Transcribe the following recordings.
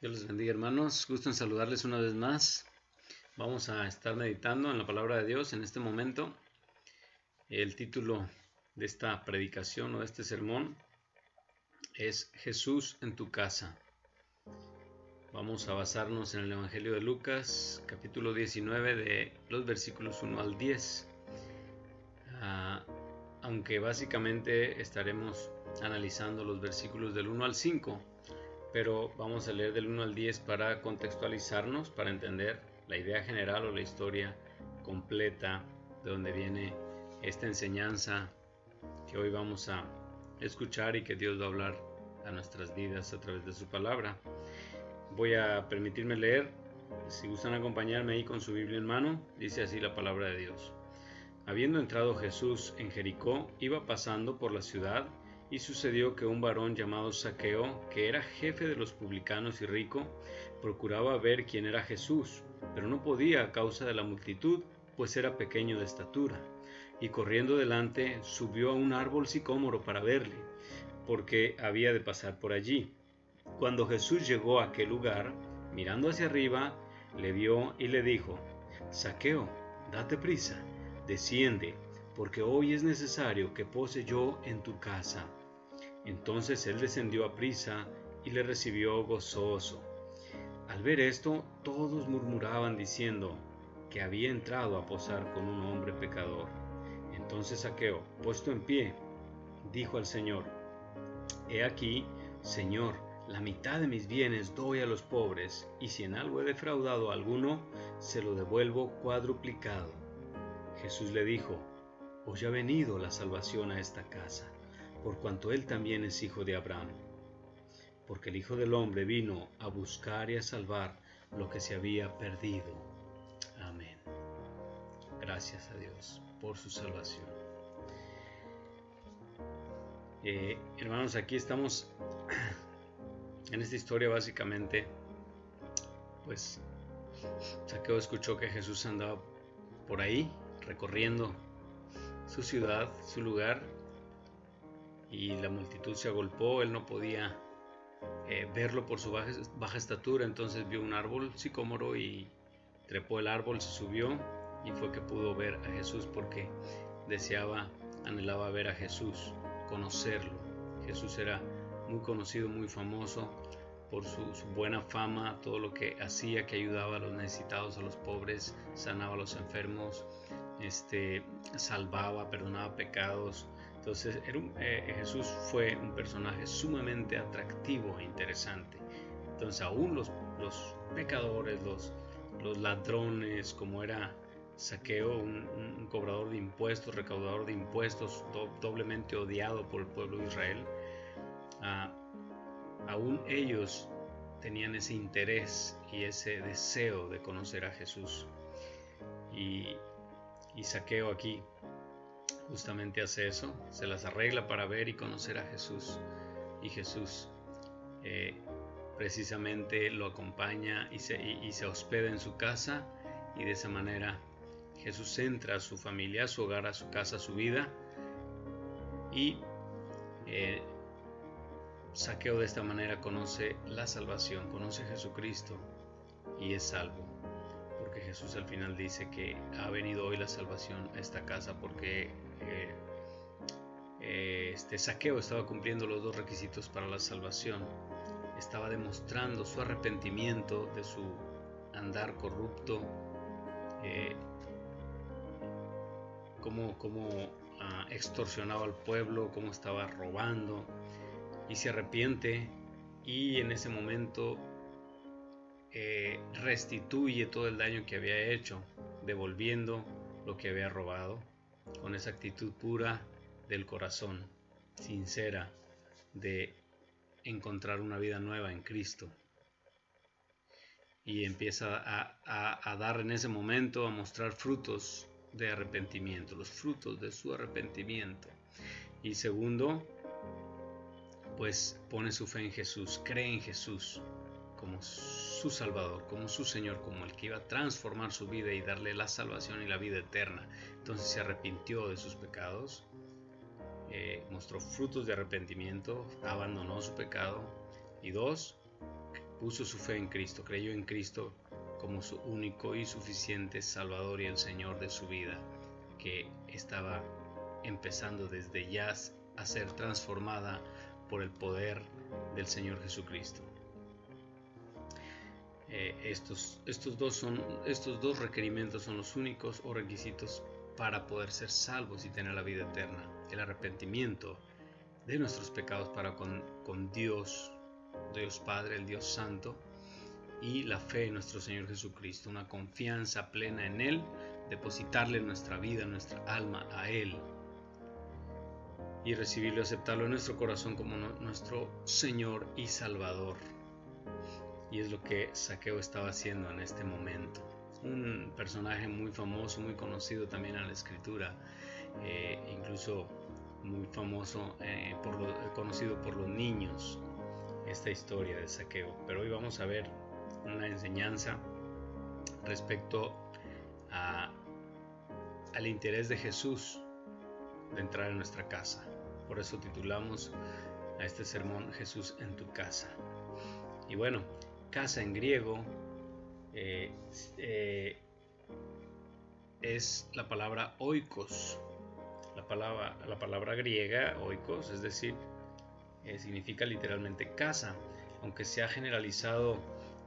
Dios les bendiga, hermanos. Gusto en saludarles una vez más. Vamos a estar meditando en la palabra de Dios en este momento. El título de esta predicación o de este sermón es Jesús en tu casa. Vamos a basarnos en el Evangelio de Lucas, capítulo 19, de los versículos 1 al 10. Aunque básicamente estaremos analizando los versículos del 1 al 5, pero vamos a leer del 1 al 10 para contextualizarnos, para entender la idea general o la historia completa de donde viene esta enseñanza que hoy vamos a escuchar y que Dios va a hablar a nuestras vidas a través de su palabra. Voy a permitirme leer, si gustan acompañarme ahí con su Biblia en mano. Dice así la palabra de Dios. Habiendo entrado Jesús en Jericó, iba pasando por la ciudad, y sucedió que un varón llamado Zaqueo, que era jefe de los publicanos y rico, procuraba ver quién era Jesús, pero no podía a causa de la multitud, pues era pequeño de estatura. Y corriendo delante, subió a un árbol sicómoro para verle, porque había de pasar por allí. Cuando Jesús llegó a aquel lugar, mirando hacia arriba, le vio y le dijo: Zaqueo, date prisa, desciende, porque hoy es necesario que pose yo en tu casa. Entonces él descendió a prisa y le recibió gozoso. Al ver esto, todos murmuraban diciendo que había entrado a posar con un hombre pecador. Entonces Zaqueo, puesto en pie, dijo al Señor: He aquí, Señor, la mitad de mis bienes doy a los pobres, y si en algo he defraudado a alguno, se lo devuelvo cuadruplicado. Jesús le dijo: Hoy ha venido la salvación a esta casa, por cuanto él también es hijo de Abraham. Porque el Hijo del Hombre vino a buscar y a salvar lo que se había perdido. Amén. Gracias a Dios por su salvación. Hermanos, aquí estamos en esta historia básicamente, pues Zaqueo escuchó que Jesús andaba por ahí recorriendo su ciudad, su lugar, y la multitud se agolpó. Él no podía verlo por su baja estatura, entonces vio un árbol sicómoro y trepó el árbol, se subió, y fue que pudo ver a Jesús porque anhelaba ver a Jesús, conocerlo. Jesús era muy conocido, muy famoso por su buena fama, todo lo que hacía, que ayudaba a los necesitados, a los pobres, sanaba a los enfermos, salvaba, perdonaba pecados. Entonces Jesús fue un personaje sumamente atractivo e interesante. Entonces aún los pecadores, los ladrones, como era Zaqueo, un cobrador de impuestos, recaudador de impuestos, doblemente odiado por el pueblo de Israel, aún ellos tenían ese interés y ese deseo de conocer a Jesús. Y Zaqueo aquí justamente hace eso, se las arregla para ver y conocer a Jesús. Y Jesús precisamente lo acompaña y se hospeda en su casa, y de esa manera Jesús entra a su familia, a su hogar, a su casa, a su vida, y Zaqueo de esta manera conoce la salvación, conoce a Jesucristo y es salvo, porque Jesús al final dice que ha venido hoy la salvación a esta casa, porque Zaqueo estaba cumpliendo los dos requisitos para la salvación. Estaba demostrando su arrepentimiento de su andar corrupto, cómo extorsionaba al pueblo, cómo estaba robando, y se arrepiente, y en ese momento restituye todo el daño que había hecho, devolviendo lo que había robado, con esa actitud pura del corazón, sincera, de encontrar una vida nueva en Cristo. Y empieza a dar en ese momento, a mostrar frutos de arrepentimiento, los frutos de su arrepentimiento. Y segundo, pues pone su fe en Jesús, cree en Jesús como su Salvador, como su Señor, como el que iba a transformar su vida y darle la salvación y la vida eterna. Entonces se arrepintió de sus pecados, mostró frutos de arrepentimiento, abandonó su pecado. Y dos, puso su fe en Cristo, creyó en Cristo como su único y suficiente Salvador y el Señor de su vida, que estaba empezando desde ya a ser transformada por el poder del Señor Jesucristo. Estos dos requerimientos son los únicos o requisitos para poder ser salvos y tener la vida eterna: el arrepentimiento de nuestros pecados para con Dios Padre, el Dios Santo, y la fe en nuestro Señor Jesucristo, una confianza plena en Él, depositarle nuestra vida, nuestra alma a Él, y recibirlo y aceptarlo en nuestro corazón como nuestro Señor y Salvador. Y es lo que Zaqueo estaba haciendo en este momento. Un personaje muy famoso, muy conocido también en la Escritura, incluso muy famoso, conocido por los niños, esta historia de Zaqueo. Pero hoy vamos a ver una enseñanza respecto al interés de Jesús de entrar en nuestra casa. Por eso titulamos a este sermón Jesús en tu casa. Y bueno, casa en griego es la palabra oikos. La palabra griega oikos, es decir, significa literalmente casa, aunque se ha generalizado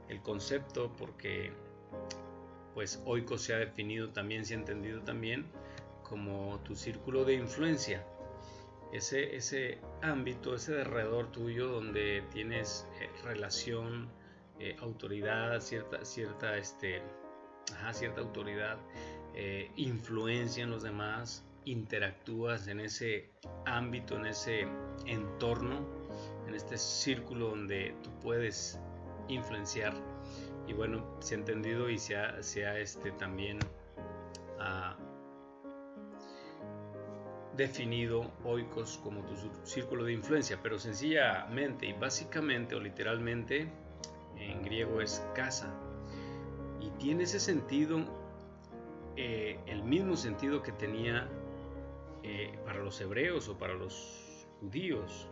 el concepto porque pues oikos se ha definido también, se ha entendido también como tu círculo de influencia, ese ámbito, ese alrededor tuyo donde tienes relación, autoridad, cierta autoridad, influencia en los demás, interactúas en ese ámbito, en ese entorno, en este círculo donde tú puedes influenciar. Y bueno, se ha entendido y se ha también definido oikos como tu círculo de influencia, pero sencillamente y básicamente o literalmente en griego es casa, y tiene ese sentido, el mismo sentido que tenía para los hebreos o para los judíos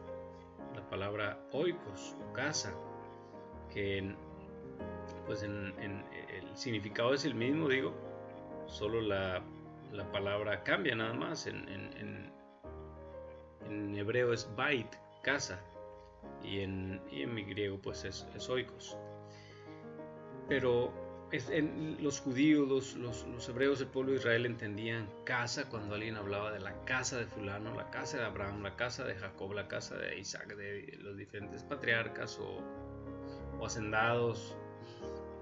la palabra oikos o casa, que pues el significado es el mismo, digo, solo la palabra cambia nada más. En hebreo es bait, casa, y en mi griego pues es oikos. Pero los judíos, los hebreos, el pueblo de Israel entendían casa cuando alguien hablaba de la casa de fulano, la casa de Abraham, la casa de Jacob, la casa de Isaac, de los diferentes patriarcas o hacendados,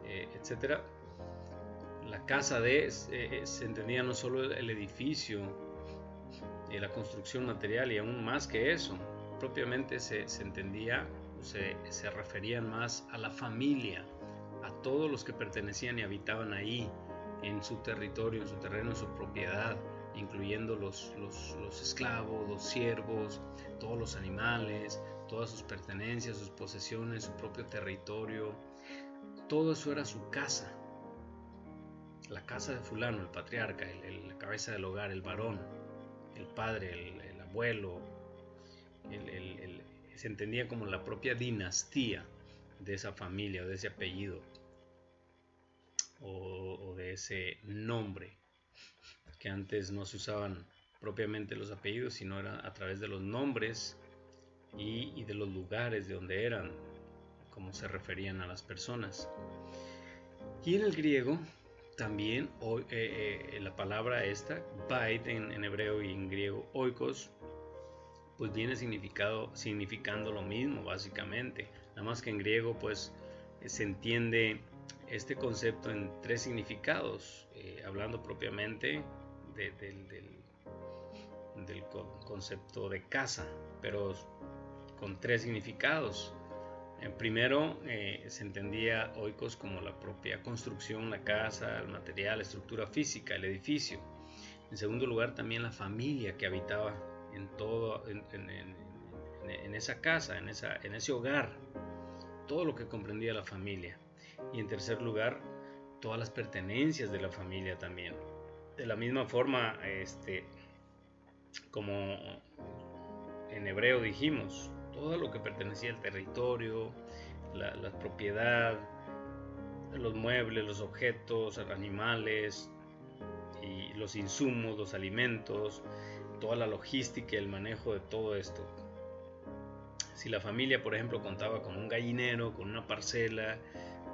etcétera. La casa se entendía no solo el edificio, la construcción material, y aún más que eso, propiamente se entendía, se referían más a la familia, a todos los que pertenecían y habitaban ahí, en su territorio, en su terreno, en su propiedad, incluyendo los esclavos, los siervos, todos los animales, todas sus pertenencias, sus posesiones, su propio territorio. Todo eso era su casa. La casa de fulano, el patriarca, la cabeza del hogar, el varón, el padre, el abuelo, se entendía como la propia dinastía de esa familia o de ese apellido o de ese nombre, que antes no se usaban propiamente los apellidos, sino era a través de los nombres y de los lugares de donde eran, como se referían a las personas. Y en el griego también la palabra esta, bait en hebreo y en griego oikos, pues viene significando lo mismo básicamente, nada más que en griego pues se entiende este concepto en tres significados, hablando propiamente del concepto de casa, pero con tres significados. Primero, se entendía oikos como la propia construcción, la casa, el material, la estructura física, el edificio. En segundo lugar, también la familia que habitaba en esa casa, en ese hogar, todo lo que comprendía la familia. Y en tercer lugar, todas las pertenencias de la familia también. De la misma forma, como en hebreo dijimos, todo lo que pertenecía al territorio, la propiedad, los muebles, los objetos, los animales y los insumos, los alimentos, toda la logística y el manejo de todo esto. Si la familia, por ejemplo, contaba con un gallinero, con una parcela,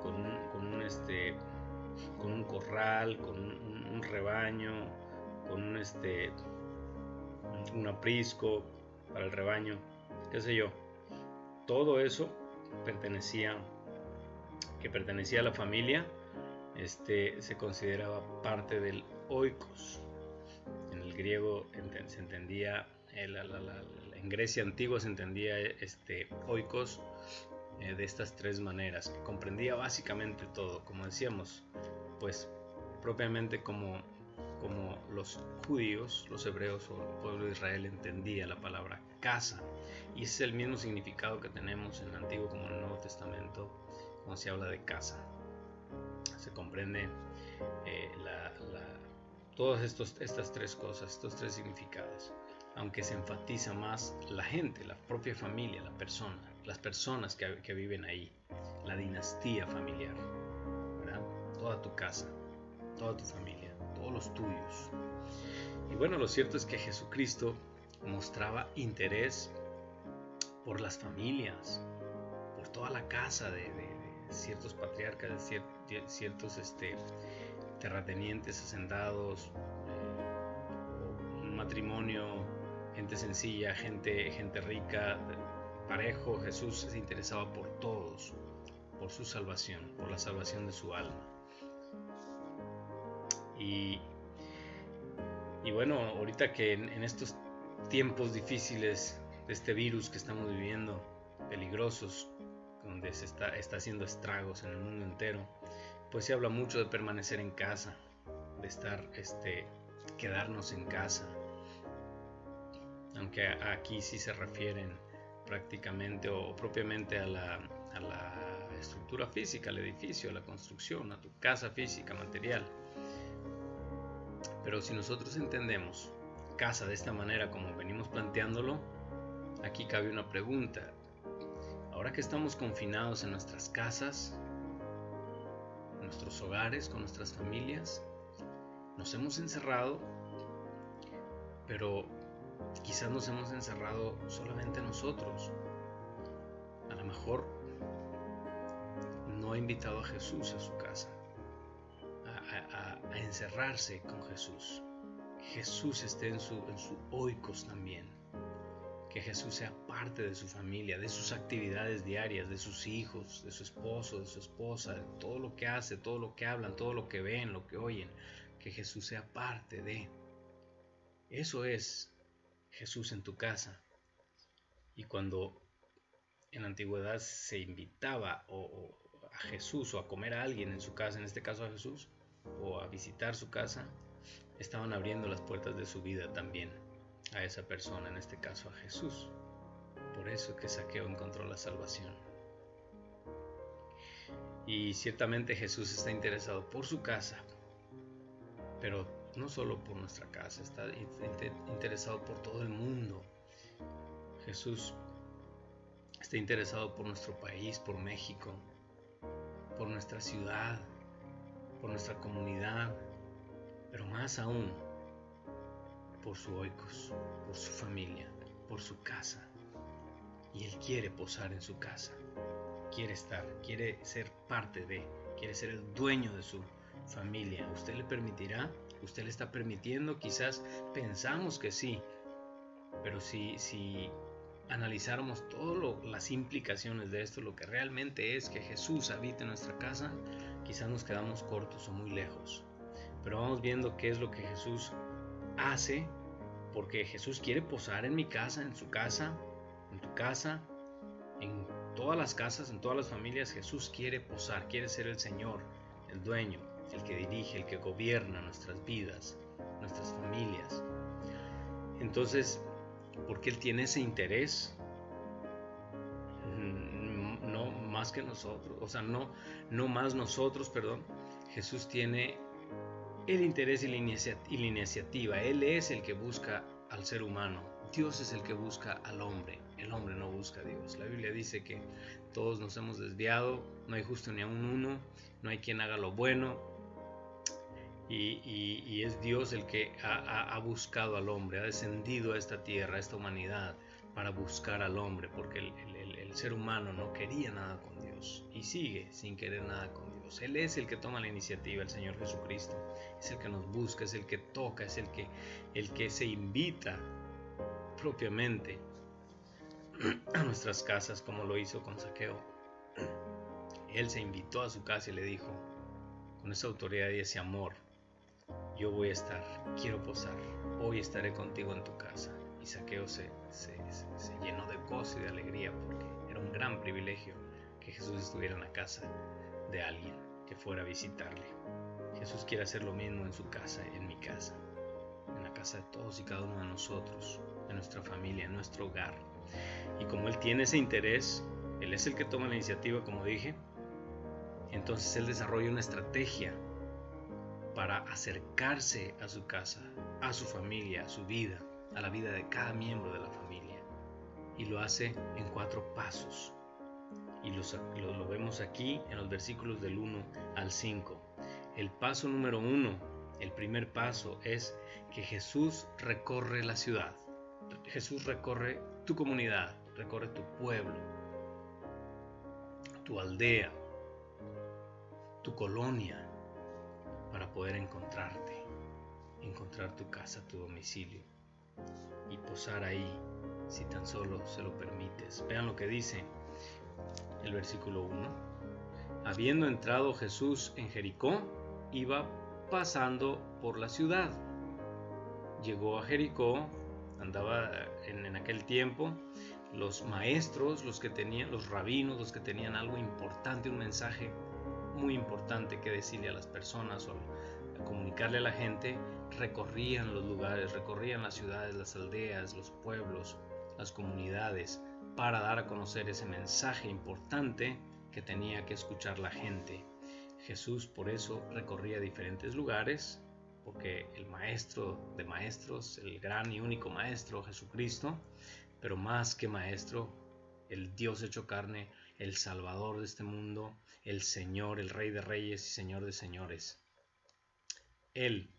con un corral, con un rebaño, con un aprisco para el rebaño, qué sé yo, todo eso pertenecía a la familia, se consideraba parte del oikos. En el griego se entendía, en Grecia antigua se entendía oikos de estas tres maneras, que comprendía básicamente todo, como decíamos, pues propiamente como los judíos, los hebreos o el pueblo de Israel entendía la palabra casa, y ese es el mismo significado que tenemos en el Antiguo como en el Nuevo Testamento cuando se habla de casa. Se comprende todas estas tres cosas, estos tres significados, aunque se enfatiza más la gente, la propia familia, las personas que viven ahí, la dinastía familiar, ¿verdad? Toda tu casa, toda tu familia, todos los tuyos. Y bueno, lo cierto es que Jesucristo mostraba interés por las familias, por toda la casa de ciertos patriarcas, de ciertos terratenientes, hacendados, un matrimonio, gente sencilla, gente rica, parejo. Jesús se interesaba por todos, por su salvación, por la salvación de su alma. Y bueno, ahorita que en estos tiempos difíciles de este virus que estamos viviendo, peligrosos, donde se está haciendo estragos en el mundo entero, pues se habla mucho de permanecer en casa, de quedarnos en casa, aunque aquí sí se refieren prácticamente o propiamente a la estructura física, al edificio, a la construcción, a tu casa física, material. Pero si nosotros entendemos casa de esta manera como venimos planteándolo, aquí cabe una pregunta. Ahora que estamos confinados en nuestras casas, en nuestros hogares, con nuestras familias, nos hemos encerrado, pero quizás nos hemos encerrado solamente nosotros. A lo mejor no ha invitado a Jesús a su casa, a encerrarse con Jesús. Que Jesús esté en su oikos también. Que Jesús sea parte de su familia, de sus actividades diarias, de sus hijos, de su esposo, de su esposa, de todo lo que hace, todo lo que hablan, todo lo que ven, lo que oyen. Que Jesús sea parte de. Eso es Jesús en tu casa. Y cuando en la antigüedad se invitaba a Jesús o a comer a alguien en su casa, en este caso a Jesús, o a visitar su casa, estaban abriendo las puertas de su vida también a esa persona, en este caso a Jesús. Por eso es que Zaqueo encontró la salvación. Y ciertamente Jesús está interesado por su casa, pero no solo por nuestra casa, está interesado por todo el mundo. Jesús está interesado por nuestro país, por México, por nuestra ciudad, por nuestra comunidad, pero más aún por su oikos, por su familia, por su casa. Y Él quiere posar en su casa, quiere estar, quiere ser parte de, quiere ser el dueño de su familia. ¿Usted le permitirá? ¿Usted le está permitiendo? Quizás pensamos que sí, pero si analizáramos todas las implicaciones de esto, lo que realmente es que Jesús habite en nuestra casa, quizás nos quedamos cortos o muy lejos. Pero vamos viendo qué es lo que Jesús hace, porque Jesús quiere posar en mi casa, en su casa, en tu casa, en todas las casas, en todas las familias. Jesús quiere posar, quiere ser el Señor, el dueño, el que dirige, el que gobierna nuestras vidas, nuestras familias. Entonces, porque Él tiene ese interés, no más que nosotros, o sea, no más nosotros, perdón. Jesús tiene el interés y la iniciativa. Él es el que busca al ser humano Dios es el que busca al hombre, el hombre no busca a Dios. La Biblia dice que todos nos hemos desviado, no hay justo ni aun uno, no hay quien haga lo bueno, y es Dios el que ha buscado al hombre, ha descendido a esta tierra, a esta humanidad, para buscar al hombre, porque el ser humano no quería nada con Dios y sigue sin querer nada con Dios. Él es el que toma la iniciativa, el Señor Jesucristo, es el que nos busca, es el que toca, es el que se invita propiamente a nuestras casas, como lo hizo con Zaqueo. Él se invitó a su casa y le dijo, con esa autoridad y ese amor, yo voy a estar, quiero posar, hoy estaré contigo en tu casa. Y Zaqueo se llenó de gozo y de alegría, porque era un gran privilegio que Jesús estuviera en la casa de alguien que fuera a visitarle. Jesús quiere hacer lo mismo en su casa, en mi casa, en la casa de todos y cada uno de nosotros, en nuestra familia, en nuestro hogar. Y como Él tiene ese interés, Él es el que toma la iniciativa, como dije, entonces Él desarrolla una estrategia para acercarse a su casa, a su familia, a su vida, a la vida de cada miembro de la familia. Y lo hace en 4 pasos. Y lo vemos aquí en los versículos del 1 al 5. El paso número 1, el primer paso, es que Jesús recorre la ciudad. Jesús recorre tu comunidad, recorre tu pueblo, tu aldea, tu colonia, para poder encontrarte, encontrar tu casa, tu domicilio y posar ahí, si tan solo se lo permites. Vean lo que dice el versículo 1. Habiendo entrado Jesús en Jericó, iba pasando por la ciudad. Llegó a Jericó, andaba en aquel tiempo, los maestros, los rabinos, los que tenían algo importante, un mensaje muy importante que decirle a las personas o a comunicarle a la gente, recorrían los lugares, recorrían las ciudades, las aldeas, los pueblos, las comunidades, para dar a conocer ese mensaje importante que tenía que escuchar la gente. Jesús por eso recorría diferentes lugares, porque el maestro de maestros, el gran y único maestro, Jesucristo, pero más que maestro, el Dios hecho carne, el Salvador de este mundo, el Señor, el Rey de Reyes y Señor de Señores. Él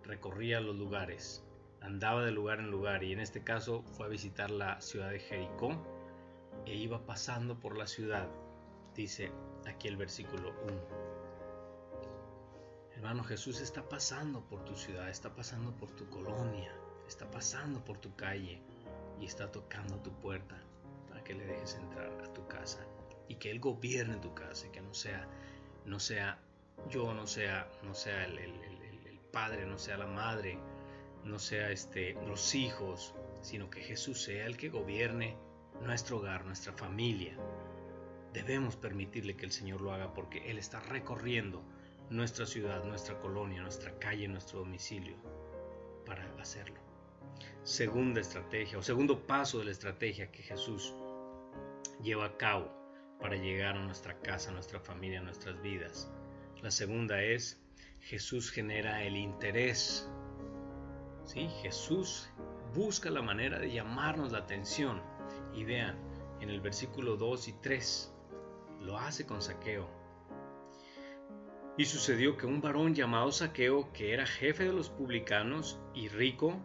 recorría los lugares, andaba de lugar en lugar, y en este caso fue a visitar la ciudad de Jericó e iba pasando por la ciudad, dice aquí el versículo 1. Hermano, Jesús está pasando por tu ciudad, está pasando por tu colonia, está pasando por tu calle y está tocando tu puerta para que le dejes entrar a tu casa y que Él gobierne tu casa, y que no sea yo, no sea el padre, no sea la madre, no sea los hijos, sino que Jesús sea el que gobierne nuestro hogar, nuestra familia. Debemos permitirle que el Señor lo haga, porque Él está recorriendo nuestra ciudad, nuestra colonia, nuestra calle, nuestro domicilio para hacerlo. Segunda estrategia, o segundo paso de la estrategia que Jesús lleva a cabo para llegar a nuestra casa, a nuestra familia, a nuestras vidas. La segunda es, Jesús genera el interés. ¿Sí? Jesús busca la manera de llamarnos la atención. Y vean, en el versículo 2 y 3, lo hace con Zaqueo. Y sucedió que un varón llamado Zaqueo, que era jefe de los publicanos y rico,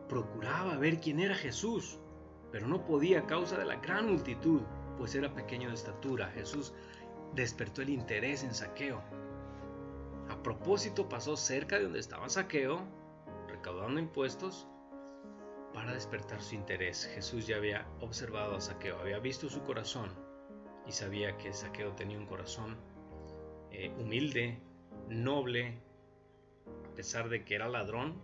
procuraba ver quién era Jesús, pero no podía a causa de la gran multitud, pues era pequeño de estatura. Jesús despertó el interés en Zaqueo. A propósito, pasó cerca de donde estaba Zaqueo, recaudando impuestos, para despertar su interés. Jesús ya había observado a Zaqueo, había visto su corazón y sabía que Zaqueo tenía un corazón humilde, noble, a pesar de que era ladrón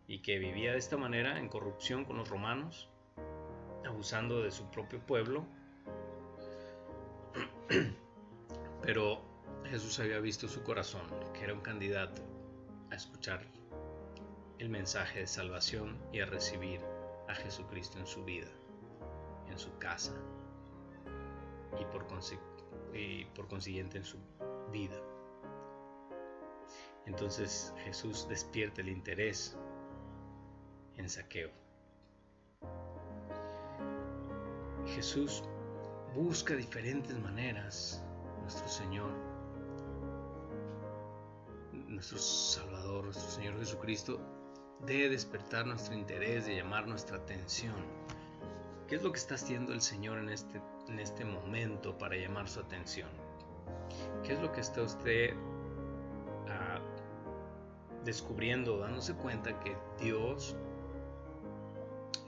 y que vivía de esta manera en corrupción con los romanos, abusando de su propio pueblo. Pero Jesús había visto su corazón, que era un candidato a escuchar el mensaje de salvación y a recibir a Jesucristo en su vida, en su casa y por consiguiente en su vida. Entonces Jesús despierta el interés en Zaqueo. Jesús busca diferentes maneras, nuestro Señor, nuestro Salvador, nuestro Señor Jesucristo, de despertar nuestro interés, de llamar nuestra atención. ¿Qué es lo que está haciendo el Señor en este momento para llamar su atención? ¿Qué es lo que está usted descubriendo, dándose cuenta que Dios,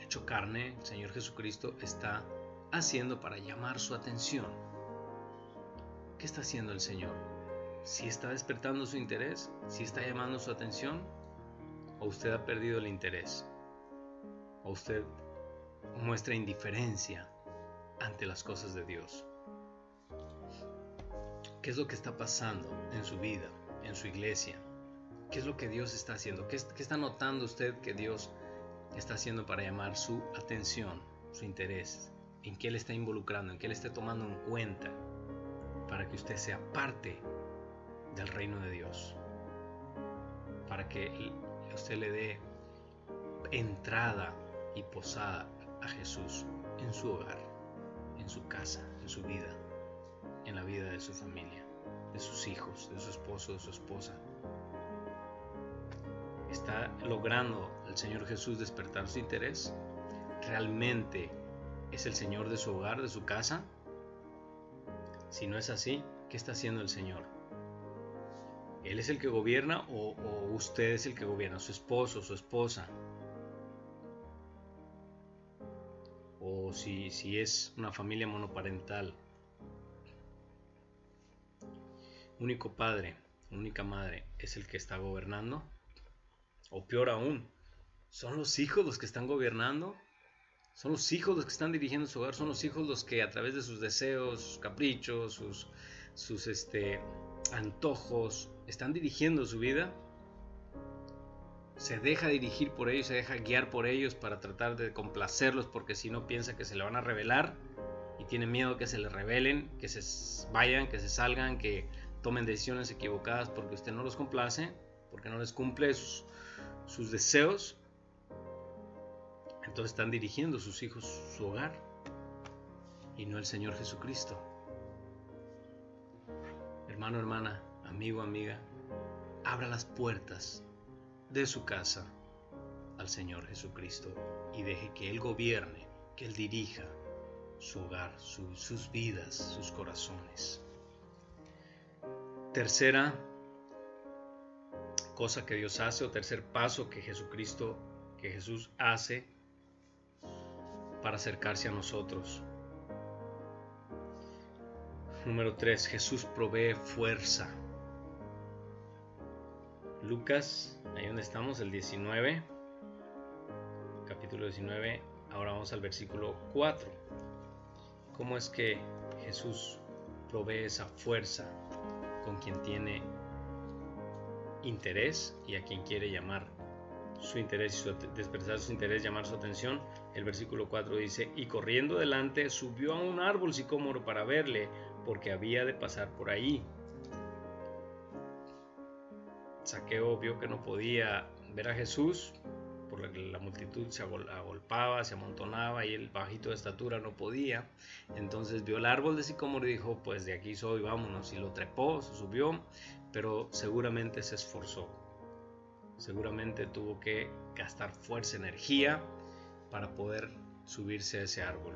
hecho carne, el Señor Jesucristo, está haciendo para llamar su atención? ¿Qué está haciendo el Señor? ¿Si está despertando su interés? ¿Si está llamando su atención? ¿O usted ha perdido el interés? ¿O usted muestra indiferencia ante las cosas de Dios? ¿Qué es lo que está pasando en su vida, en su iglesia? ¿Qué es lo que Dios está haciendo? ¿Qué está notando usted que Dios está haciendo para llamar su atención, su interés? ¿En qué le está involucrando? ¿En qué le está tomando en cuenta para que usted sea parte del reino de Dios? Para que usted le dé entrada y posada a Jesús en su hogar, en su casa, en su vida, en la vida de su familia, de sus hijos, de su esposo, de su esposa. ¿Está logrando el Señor Jesús despertar su interés? ¿Realmente es el Señor de su hogar, de su casa? Si no es así, ¿qué está haciendo el Señor? ¿Él es el que gobierna o usted es el que gobierna? ¿Su esposo, su esposa? O si es una familia monoparental, único padre, única madre, ¿es el que está gobernando? O peor aún, ¿son los hijos los que están gobernando? ¿Son los hijos los que están dirigiendo su hogar? ¿Son los hijos los que a través de sus deseos, sus caprichos, sus antojos están dirigiendo su vida? Se deja dirigir por ellos, se deja guiar por ellos para tratar de complacerlos, porque si no piensa que se le van a rebelar y tiene miedo que se le rebelen, que se vayan, que se salgan, que tomen decisiones equivocadas porque usted no los complace, porque no les cumple sus deseos. Entonces están dirigiendo a sus hijos su hogar y no el Señor Jesucristo. Hermano, hermana, amigo, amiga, abra las puertas de su casa al Señor Jesucristo y deje que Él gobierne, que Él dirija su hogar, sus vidas, sus corazones. Tercera cosa que Dios hace, o tercer paso que Jesús hace para acercarse a nosotros. Número 3, Jesús provee fuerza. Lucas, ahí donde estamos, el 19, capítulo 19, ahora vamos al versículo 4. ¿Cómo es que Jesús provee esa fuerza con quien tiene interés y a quien quiere llamar su interés, despertar su interés, llamar su atención? El versículo 4 dice: y corriendo delante subió a un árbol sicómoro para verle, porque había de pasar por ahí. Zaqueo vio que no podía ver a Jesús, por la que la multitud se agolpaba, se amontonaba, y él bajito de estatura no podía. Entonces vio el árbol de sicómoro y dijo: pues de aquí soy, vámonos. Y lo trepó, se subió, pero seguramente se esforzó. Seguramente tuvo que gastar fuerza, energía para poder subirse a ese árbol.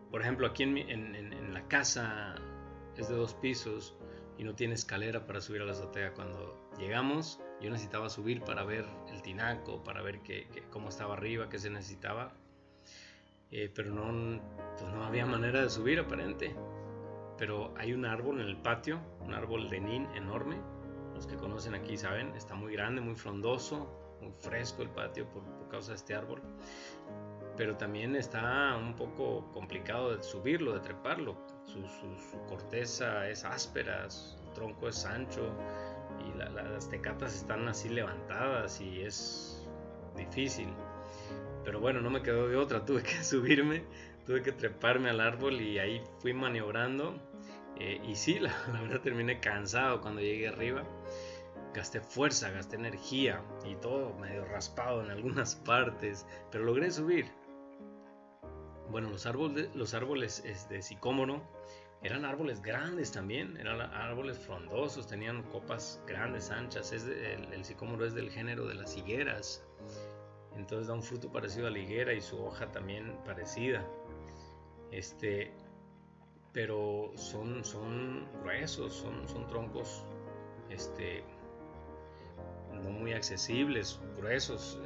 Por ejemplo, aquí en la casa es de 2 pisos y no tiene escalera para subir a la azotea. Cuando llegamos, yo necesitaba subir para ver el tinaco, para ver cómo estaba arriba, qué se necesitaba, pero no había manera de subir aparente. Pero hay un árbol en el patio, un árbol de nin enorme. Los que conocen aquí saben, está muy grande, muy frondoso, muy fresco el patio por causa de este árbol. Pero también está un poco complicado de subirlo, de treparlo. Su corteza es áspera, su tronco es ancho y las tecatas están así levantadas y es difícil. Pero bueno, no me quedó de otra, tuve que subirme, tuve que treparme al árbol y ahí fui maniobrando. Y sí, la verdad terminé cansado cuando llegué arriba, gasté fuerza, gasté energía y todo medio raspado en algunas partes, pero logré subir. Bueno, los árboles de sicómoro eran árboles grandes también, eran árboles frondosos, tenían copas grandes, anchas. El sicómoro es del género de las higueras, entonces da un fruto parecido a la higuera y su hoja también parecida. Pero son gruesos, son troncos no muy accesibles, gruesos,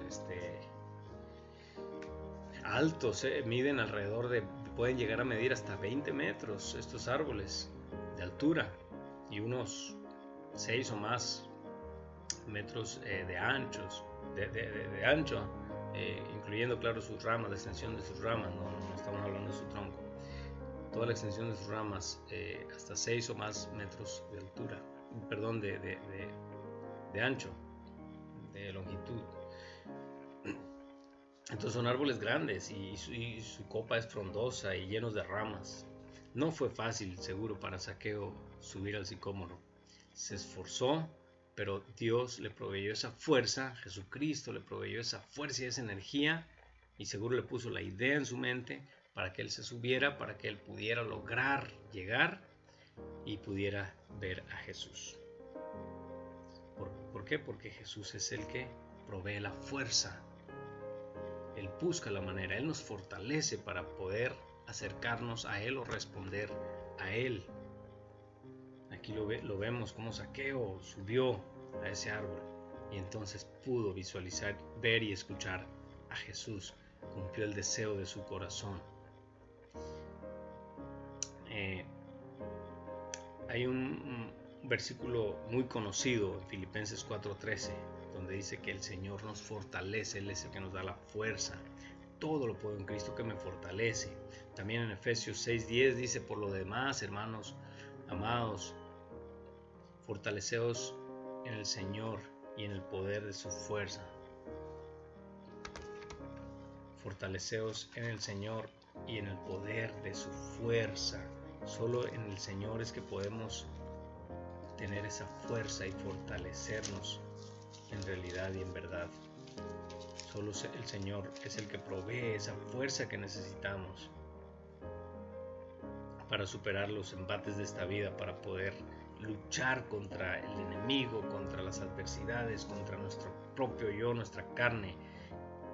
altos, miden pueden llegar a medir hasta 20 metros estos árboles de altura y unos 6 o más metros de ancho, incluyendo, claro, sus ramas, la extensión de sus ramas, no estamos hablando de su tronco. Toda la extensión de sus ramas, hasta 6 o más metros de altura, perdón, de ancho, de longitud. Entonces son árboles grandes y su copa es frondosa y llenos de ramas. No fue fácil, seguro, para Zaqueo subir al sicómoro. Se esforzó, pero Dios le proveyó esa fuerza, Jesucristo le proveyó esa fuerza y esa energía, y seguro le puso la idea en su mente para que él se subiera, para que él pudiera lograr llegar y pudiera ver a Jesús. ¿Por qué? Porque Jesús es el que provee la fuerza. Él busca la manera, Él nos fortalece para poder acercarnos a Él o responder a Él. Aquí lo vemos como Zaqueo subió a ese árbol y entonces pudo visualizar, ver y escuchar a Jesús. Cumplió el deseo de su corazón. Hay un versículo muy conocido en Filipenses 4:13, donde dice que el Señor nos fortalece, Él es el que nos da la fuerza. Todo lo puedo en Cristo que me fortalece. También en Efesios 6:10 dice: por lo demás, hermanos amados, fortaleceos en el Señor y en el poder de su fuerza. Fortaleceos en el Señor y en el poder de su fuerza. Solo en el Señor es que podemos tener esa fuerza y fortalecernos en realidad y en verdad. Solo el Señor es el que provee esa fuerza que necesitamos para superar los embates de esta vida, para poder luchar contra el enemigo, contra las adversidades, contra nuestro propio yo, nuestra carne,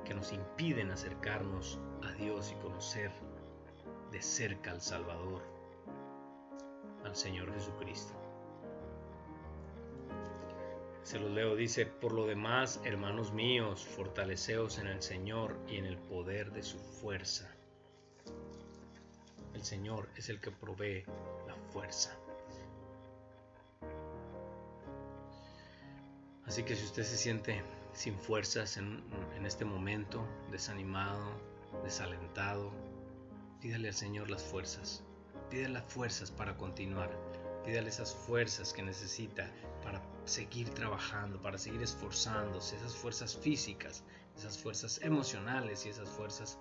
que nos impiden acercarnos a Dios y conocer de cerca al Salvador, al Señor Jesucristo. Se los leo, dice: por lo demás, hermanos míos, fortaleceos en el Señor y en el poder de su fuerza. El Señor es el que provee la fuerza. Así que si usted se siente sin fuerzas en este momento, desanimado, desalentado, pídale al Señor las fuerzas. Pídale las fuerzas para continuar. Pídale esas fuerzas que necesita para seguir trabajando, para seguir esforzándose, esas fuerzas físicas, esas fuerzas emocionales y esas fuerzas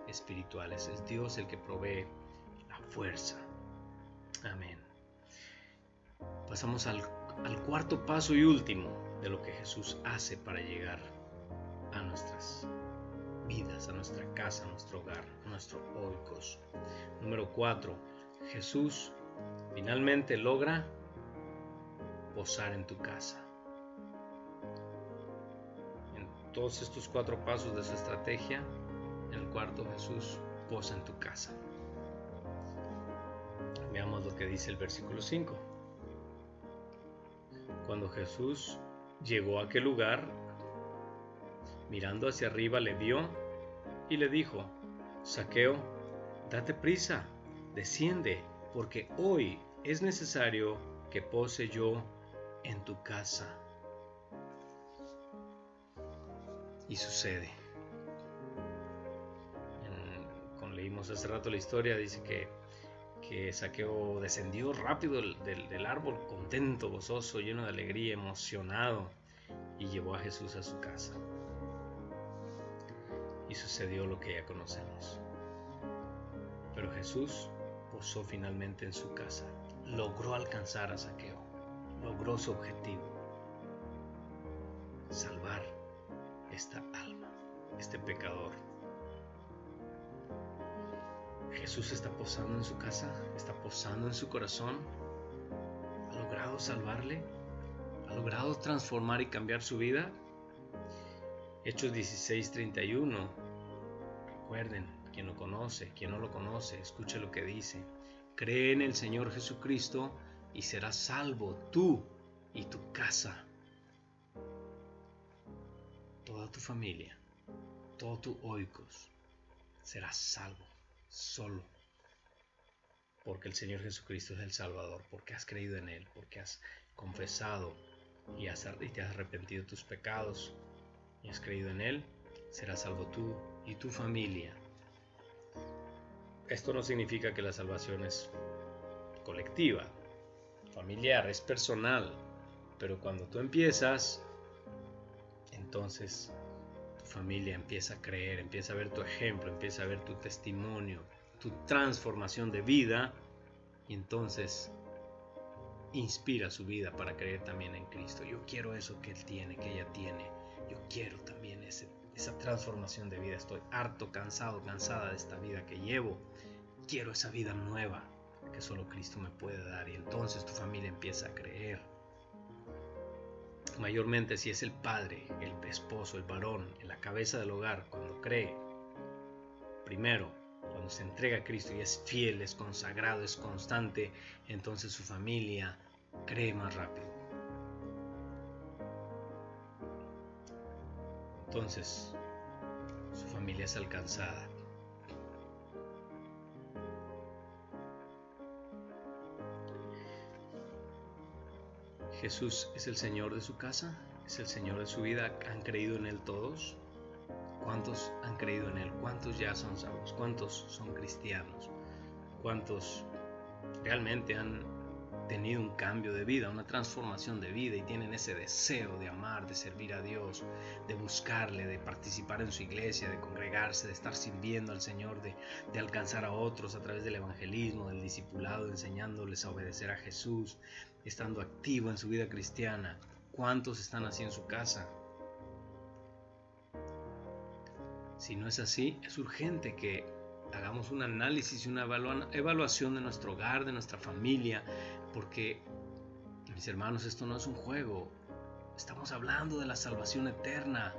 espirituales. Es Dios el que provee la fuerza. Amén. Pasamos al cuarto paso y último de lo que Jesús hace para llegar a nuestras vidas, a nuestra casa, a nuestro hogar, a nuestro oikos. Número 4. Jesús finalmente logra posar en tu casa. En todos estos 4 pasos de su estrategia, en el cuarto, Jesús posa en tu casa. Veamos lo que dice el versículo 5. Cuando Jesús llegó a aquel lugar, mirando hacia arriba, le vio y le dijo: Zaqueo, date prisa, desciende, porque hoy es necesario que pose yo en tu casa. Y sucede. Como leímos hace rato la historia, dice que Zaqueo descendió rápido del árbol, contento, gozoso, lleno de alegría, emocionado, y llevó a Jesús a su casa. Y sucedió lo que ya conocemos. Pero Jesús posó finalmente en su casa. Logró alcanzar a Zaqueo. Logró su objetivo. salvar esta alma, este pecador. Jesús está posando en su casa, está posando en su corazón. ¿Ha logrado salvarle? ¿Ha logrado transformar y cambiar su vida? Hechos 16:31. Recuerden, quien lo conoce, quien no lo conoce, escuche lo que dice. Cree en el Señor Jesucristo y serás salvo tú y tu casa. Toda tu familia, todo tu oikos, serás salvo solo. Porque el Señor Jesucristo es el Salvador, porque has creído en Él, porque has confesado y te has arrepentido de tus pecados y has creído en Él, serás salvo tú y tu familia. Esto no significa que la salvación es colectiva, familiar, es personal, pero cuando tú empiezas, entonces tu familia empieza a creer, empieza a ver tu ejemplo, empieza a ver tu testimonio, tu transformación de vida, y entonces inspira su vida para creer también en Cristo. Yo quiero eso que Él tiene, que ella tiene. Yo quiero también esa transformación de vida. Estoy harto, cansado, cansada de esta vida que llevo. Quiero esa vida nueva que solo Cristo me puede dar. Y entonces tu familia empieza a creer. Mayormente si es el padre, el esposo, el varón, en la cabeza del hogar, cuando cree, primero, cuando se entrega a Cristo y es fiel, es consagrado, es constante, entonces su familia cree más rápido. Entonces, su familia es alcanzada. Jesús es el Señor de su casa, es el Señor de su vida. ¿Han creído en Él todos? ¿Cuántos han creído en Él? ¿Cuántos ya son salvos? ¿Cuántos son cristianos? ¿Cuántos realmente han tenido un cambio de vida, una transformación de vida y tienen ese deseo de amar, de servir a Dios, de buscarle, de participar en su iglesia, de congregarse, de estar sirviendo al Señor, de alcanzar a otros a través del evangelismo, del discipulado, enseñándoles a obedecer a Jesús, estando activo en su vida cristiana? ¿Cuántos están así en su casa? Si no es así, es urgente que hagamos un análisis y una evaluación de nuestro hogar, de nuestra familia, porque, mis hermanos, esto no es un juego. Estamos hablando de la salvación eterna,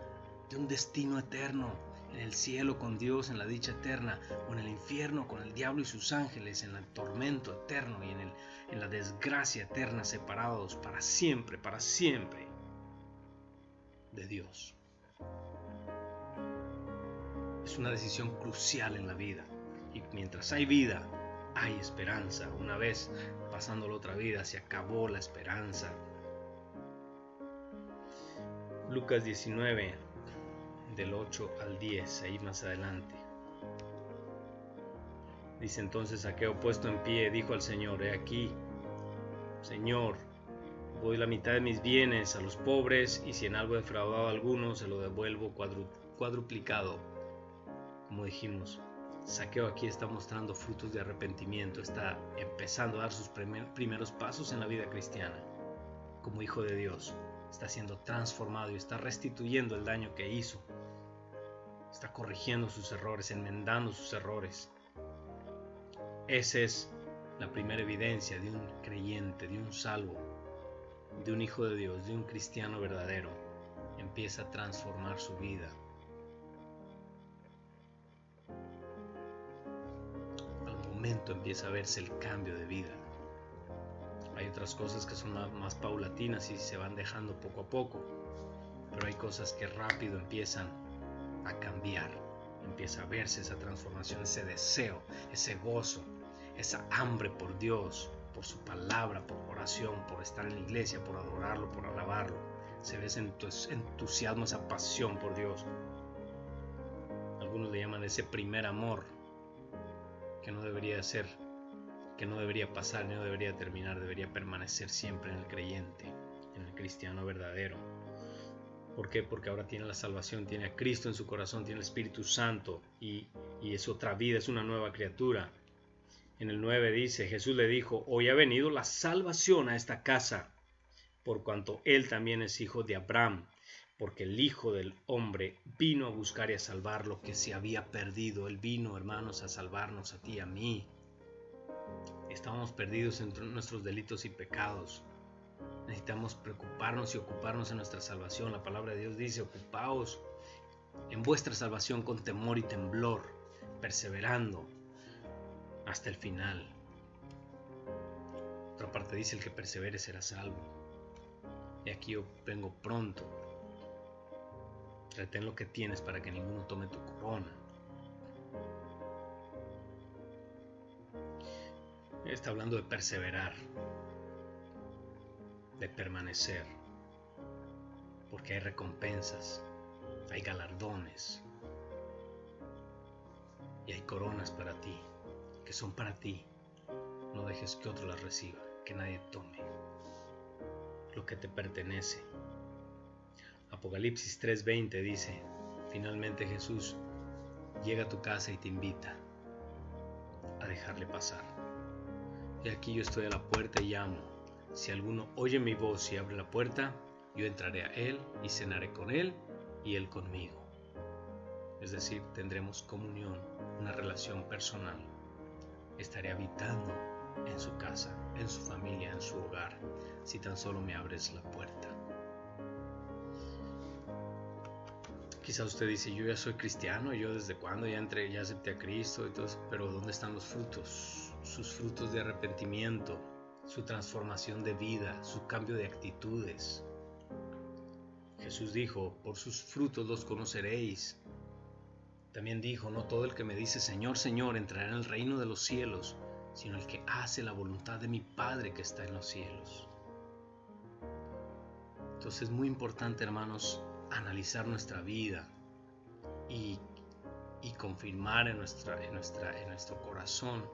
de un destino eterno, en el cielo con Dios, en la dicha eterna, o en el infierno con el diablo y sus ángeles, en el tormento eterno y en la desgracia eterna, separados para siempre de Dios. Es una decisión crucial en la vida, y mientras hay vida, hay esperanza. Una vez pasando la otra vida, se acabó la esperanza. Lucas 19, del 8 al 10, ahí más adelante. Dice entonces Zaqueo, puesto en pie, dijo al Señor: he aquí, Señor, doy la mitad de mis bienes a los pobres, y si en algo he defraudado a alguno, se lo devuelvo cuadruplicado. Como dijimos, Zaqueo aquí está mostrando frutos de arrepentimiento, está empezando a dar sus primeros pasos en la vida cristiana. Como hijo de Dios, está siendo transformado y está restituyendo el daño que hizo. Está corrigiendo sus errores, enmendando sus errores. Esa es la primera evidencia de un creyente, de un salvo, de un hijo de Dios, de un cristiano verdadero. Empieza a transformar su vida. Empieza a verse el cambio de vida. Hay otras cosas que son más paulatinas y se van dejando poco a poco, pero hay cosas que rápido empiezan a cambiar. Empieza a verse esa transformación, ese deseo, ese gozo, esa hambre por Dios, por su palabra, por oración, por estar en la iglesia, por adorarlo, por alabarlo. Se ve ese entusiasmo, esa pasión por Dios. Algunos le llaman ese primer amor, que no debería ser, que no debería pasar, no debería terminar, debería permanecer siempre en el creyente, en el cristiano verdadero. ¿Por qué? Porque ahora tiene la salvación, tiene a Cristo en su corazón, tiene el Espíritu Santo y es otra vida, es una nueva criatura. En el 9 dice, Jesús le dijo: hoy ha venido la salvación a esta casa, por cuanto él también es hijo de Abraham, porque el Hijo del Hombre vino a buscar y a salvar lo que se había perdido. Él vino, hermanos, a salvarnos a ti y a mí. Estábamos perdidos entre nuestros delitos y pecados. Necesitamos preocuparnos y ocuparnos en nuestra salvación. La palabra de Dios dice: ocupaos en vuestra salvación con temor y temblor, perseverando hasta el final. Otra parte dice: el que persevere será salvo. Y aquí yo vengo pronto. Retén lo que tienes para que ninguno tome tu corona. Está hablando de perseverar, de permanecer, porque hay recompensas, hay galardones y hay coronas para ti, que son para ti. No dejes que otro las reciba, que nadie tome lo que te pertenece. Apocalipsis 3:20 dice: finalmente Jesús llega a tu casa y te invita a dejarle pasar. Y aquí yo estoy a la puerta y llamo. Si alguno oye mi voz y abre la puerta, yo entraré a él y cenaré con él y él conmigo. Es decir, tendremos comunión, una relación personal. Estaré habitando en su casa, en su familia, en su hogar, si tan solo me abres la puerta. Quizás usted dice: yo ya soy cristiano, yo desde cuándo ya acepté a Cristo y todo eso, pero ¿dónde están los frutos? Sus frutos de arrepentimiento, su transformación de vida, su cambio de actitudes. Jesús dijo: por sus frutos los conoceréis. También dijo: no todo el que me dice Señor, Señor entrará en el reino de los cielos, sino el que hace la voluntad de mi Padre que está en los cielos. Entonces es muy importante, hermanos, analizar nuestra vida y confirmar en nuestro corazón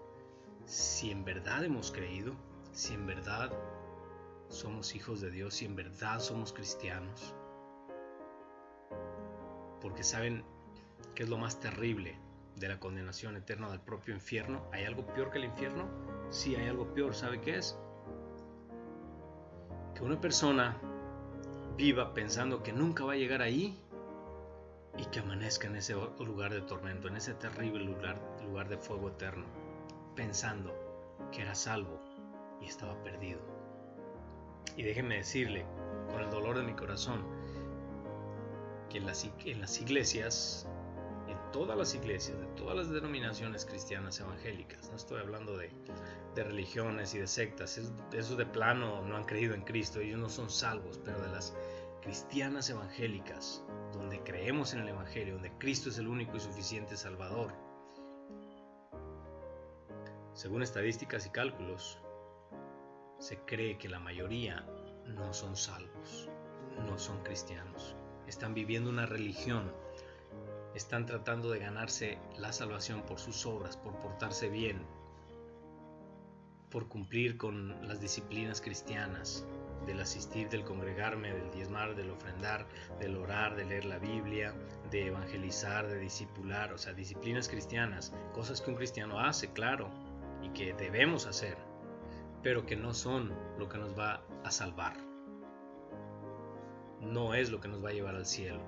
si en verdad hemos creído, si en verdad somos hijos de Dios, si en verdad somos cristianos. Porque ¿saben qué es lo más terrible de la condenación eterna del propio infierno? ¿Hay algo peor que el infierno? Sí, hay algo peor. ¿Sabe qué es? Que una persona viva pensando que nunca va a llegar ahí y que amanezca en ese lugar de tormento, en ese terrible lugar de fuego eterno, pensando que era salvo y estaba perdido. Y déjeme decirle, con el dolor de mi corazón, que en las iglesias, en todas las iglesias, de todas las denominaciones cristianas evangélicas, no estoy hablando de religiones y de sectas, esos de plano no han creído en Cristo, ellos no son salvos, pero de las cristianas evangélicas, donde creemos en el Evangelio, donde Cristo es el único y suficiente Salvador, según estadísticas y cálculos, se cree que la mayoría no son salvos, no son cristianos, están viviendo una religión, están tratando de ganarse la salvación por sus obras, por portarse bien, por cumplir con las disciplinas cristianas, del asistir, del congregarme, del diezmar, del ofrendar, del orar, de leer la Biblia, de evangelizar, de discipular, o sea, disciplinas cristianas, cosas que un cristiano hace, claro, y que debemos hacer, pero que no son lo que nos va a salvar. No es lo que nos va a llevar al cielo,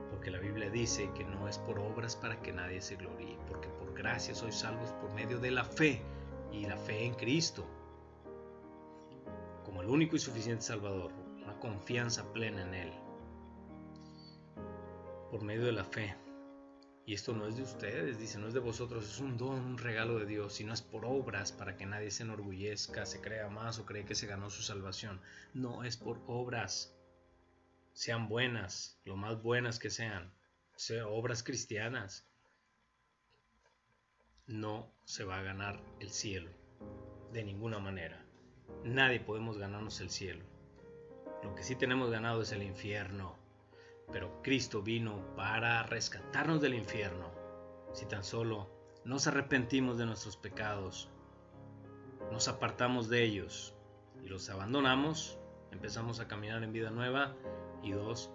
porque la Biblia dice que no es por obras para que nadie se gloríe, porque por gracia sois salvos por medio de la fe, y la fe en Cristo como el único y suficiente Salvador, una confianza plena en Él, por medio de la fe. Y esto no es de ustedes, dice, no es de vosotros, es un don, un regalo de Dios, y no es por obras para que nadie se enorgullezca, se crea más o cree que se ganó su salvación. No es por obras, sean buenas, lo más buenas que sean obras cristianas. No se va a ganar el cielo, de ninguna manera. Nadie podemos ganarnos el cielo. Lo que sí tenemos ganado es el infierno. Pero Cristo vino para rescatarnos del infierno. Si tan solo nos arrepentimos de nuestros pecados, nos apartamos de ellos y los abandonamos, empezamos a caminar en vida nueva. Y dos,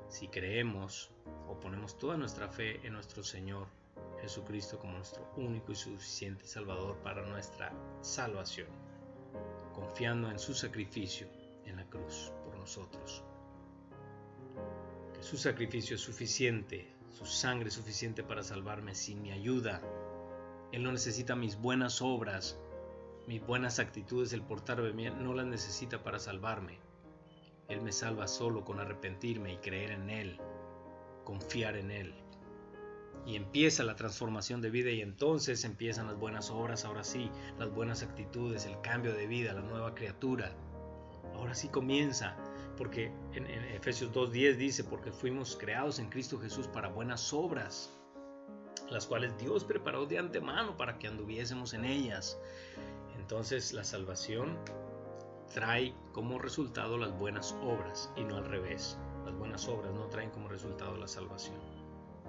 si creemos o ponemos toda nuestra fe en nuestro Señor Jesucristo como nuestro único y suficiente Salvador para nuestra salvación, confiando en su sacrificio en la cruz por nosotros. Su sacrificio es suficiente, su sangre es suficiente para salvarme sin mi ayuda. Él no necesita mis buenas obras, mis buenas actitudes, el portarme bien, no las necesita para salvarme. Él me salva solo con arrepentirme y creer en Él, confiar en Él. Y empieza la transformación de vida y entonces empiezan las buenas obras, ahora sí, las buenas actitudes, el cambio de vida, la nueva criatura. Ahora sí comienza, porque en Efesios 2:10 dice, porque fuimos creados en Cristo Jesús para buenas obras, las cuales Dios preparó de antemano para que anduviésemos en ellas. Entonces la salvación trae como resultado las buenas obras y no al revés. Las buenas obras no traen como resultado la salvación.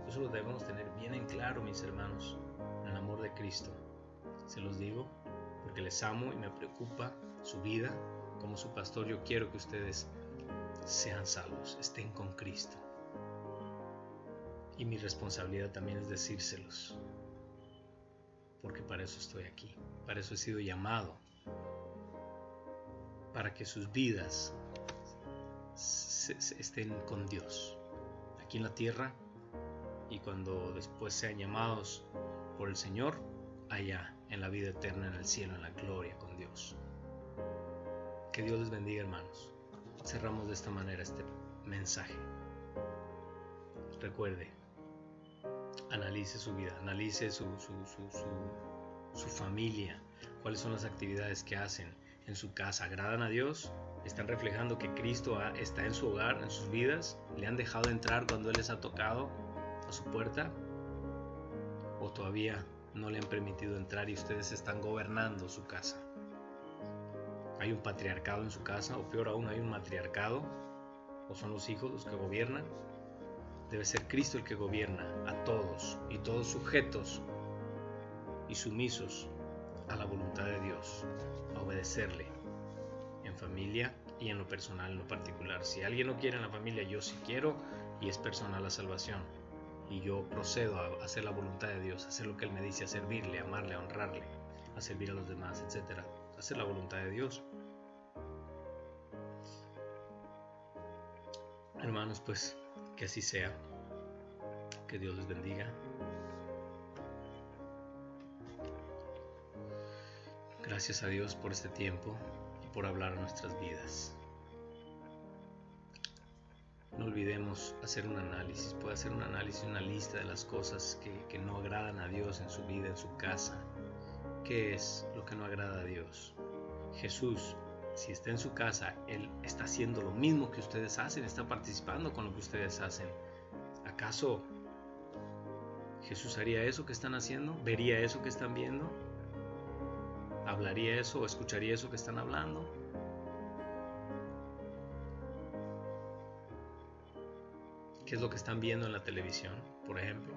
Eso lo debemos tener bien en claro, mis hermanos, en el amor de Cristo. Se los digo porque les amo y me preocupa su vida. Como su pastor, yo quiero que ustedes sean salvos, estén con Cristo. Y mi responsabilidad también es decírselos, porque para eso estoy aquí, para eso he sido llamado, para que sus vidas estén con Dios, aquí en la tierra, y cuando después sean llamados por el Señor, allá, en la vida eterna, en el cielo, en la gloria con Dios. Que Dios les bendiga, hermanos. Cerramos de esta manera este mensaje. Recuerde, analice su vida, analice su familia, cuáles son las actividades que hacen en su casa, agradan a Dios, están reflejando que Cristo está en su hogar, en sus vidas, le han dejado entrar cuando Él les ha tocado a su puerta, o todavía no le han permitido entrar y ustedes están gobernando su casa. Hay un patriarcado en su casa, o peor aún, hay un matriarcado, o son los hijos los que gobiernan. Debe ser Cristo el que gobierna a todos y todos sujetos y sumisos a la voluntad de Dios, a obedecerle en familia y en lo personal, en lo particular. Si alguien no quiere en la familia, yo sí quiero, y es personal la salvación. Y yo procedo a hacer la voluntad de Dios, a hacer lo que Él me dice, a servirle, a amarle, a honrarle, a servir a los demás, etc. Hacer la voluntad de Dios. Hermanos, pues que así sea. Que Dios les bendiga. Gracias a Dios por este tiempo y por hablar a nuestras vidas. No olvidemos hacer un análisis. Puede hacer un análisis, una lista de las cosas que no agradan a Dios en su vida, en su casa. ¿Qué es lo que no agrada a Dios? Jesús, si está en su casa, Él está haciendo lo mismo que ustedes hacen, está participando con lo que ustedes hacen. ¿Acaso Jesús haría eso que están haciendo? ¿Vería eso que están viendo? ¿Hablaría eso o escucharía eso que están hablando? ¿Qué es lo que están viendo en la televisión, por ejemplo?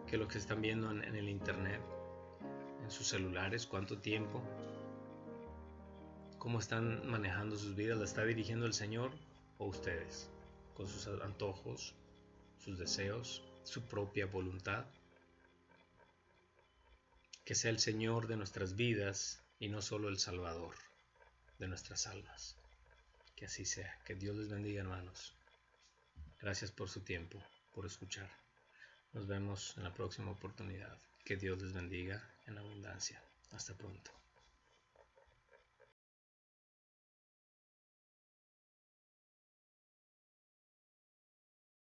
¿Qué es lo que están viendo en el internet? ¿En sus celulares? ¿Cuánto tiempo? ¿Cómo están manejando sus vidas? ¿La está dirigiendo el Señor o ustedes? Con sus antojos, sus deseos, su propia voluntad. Que sea el Señor de nuestras vidas y no solo el Salvador de nuestras almas. Que así sea. Que Dios les bendiga, hermanos. Gracias por su tiempo, por escuchar. Nos vemos en la próxima oportunidad. Que Dios les bendiga en abundancia. Hasta pronto.